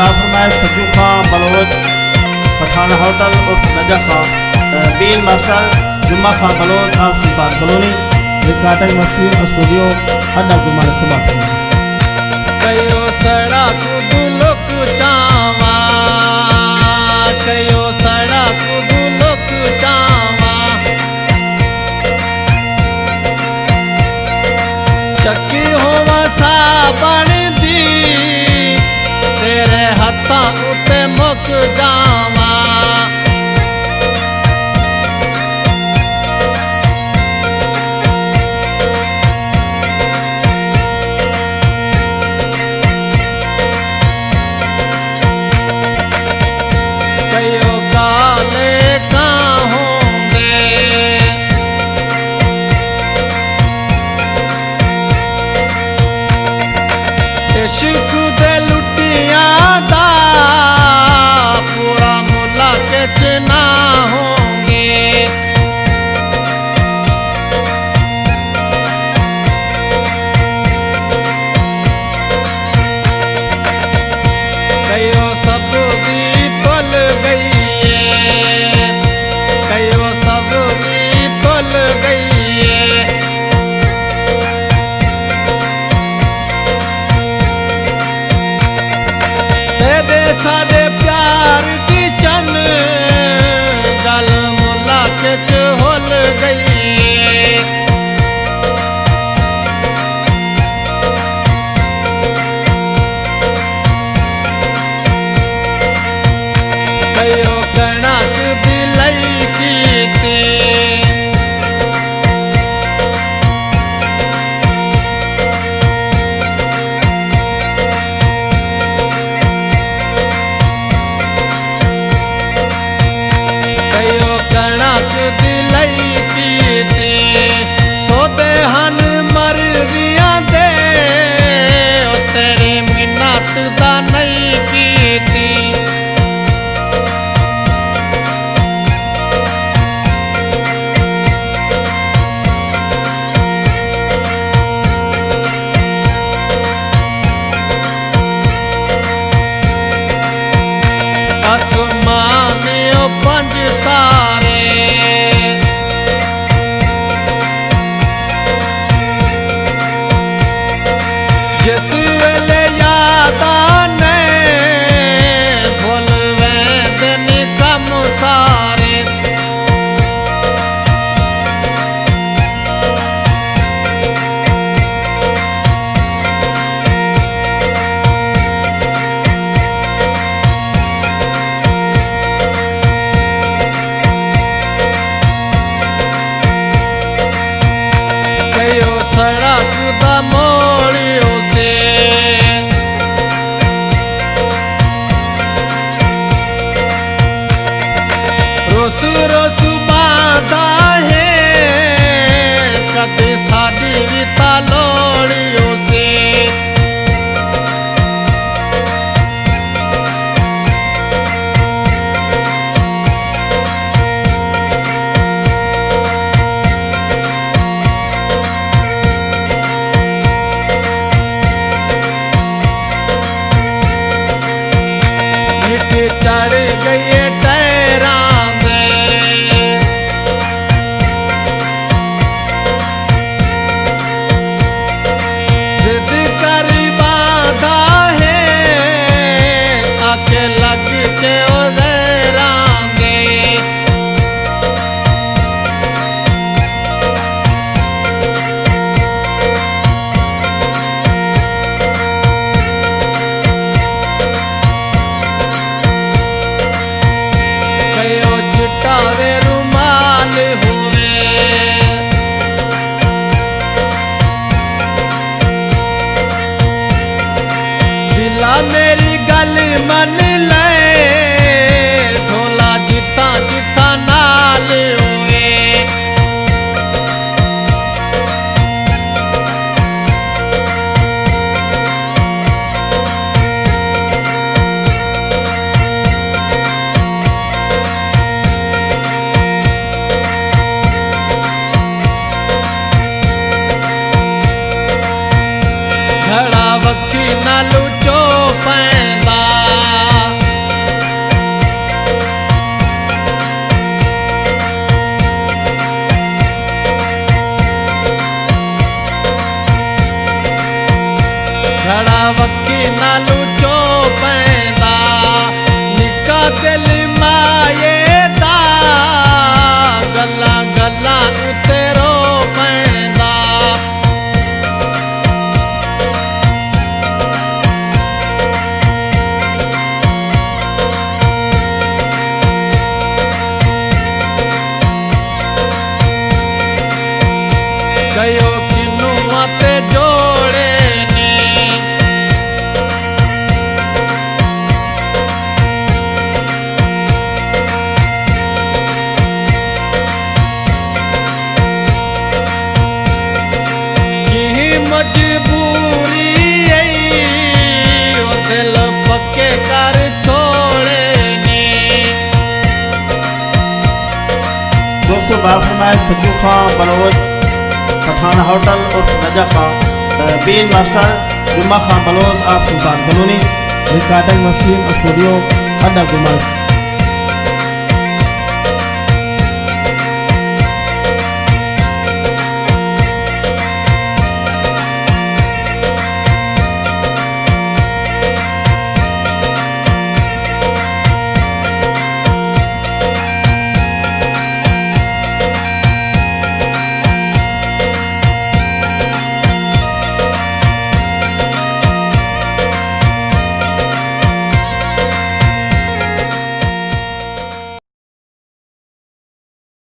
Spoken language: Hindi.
बाफरमाइश सज्जू खां बलोच पठान होटल उर्फ नजफ खां बीन मास्टर जुम्मा खां बलोच और सुल्तान बलोनी रिकॉर्डिंग मशीन स्टूडियो अड्डा जुम्मा समाप्त कयो सड़क दुलुक चावा कयो सड़क दुलुक चावा चक्की होवा साबण दी तेरे हत्था उते मुक जावा कयो काले कहाँ होंगे इश्क दे लुटिया दा पूरा मुला के चना होंगे कयो सब दी तुल गई है कयो सब दी तुल गई है तेरे सारे प्यार की चन गल मुला के होल गई है कयो कणक दिलई कीती कयो कणक दिलई कीती सोते हन मरवियां दे ओ तेरी मिन्नत दा नहीं कीती आसमान ओ पंज तारे जिस वेले याद आने भुल वेंदन कम सारे कयो सड़क दा मोड़ियो से रोस रोस बांधा है कदे सादी विता लोड़ियो से मिट्टी चढ़ गई टैरां में जिद कर बांधा है आके लग के उधरांगे कयो चिट्टा वे रुमाल हुए दिला मेरी गल मन ले ढोला जिता जिता नाल हुए घड़ा वक्की न लुचो पैंदा ते जोड़े नी। मजबूरी ओ दिल पक्के कर छोड़े नी। दोस्तों बाप फरमाए सज्जू खां बलोच पठान होटल और नजा खां बीन मास्टर जुम्मा खां बलोच आप सुल्तान बलूनी रिकॉर्डिंग मशीन स्टूडियो अड्डा गुमर।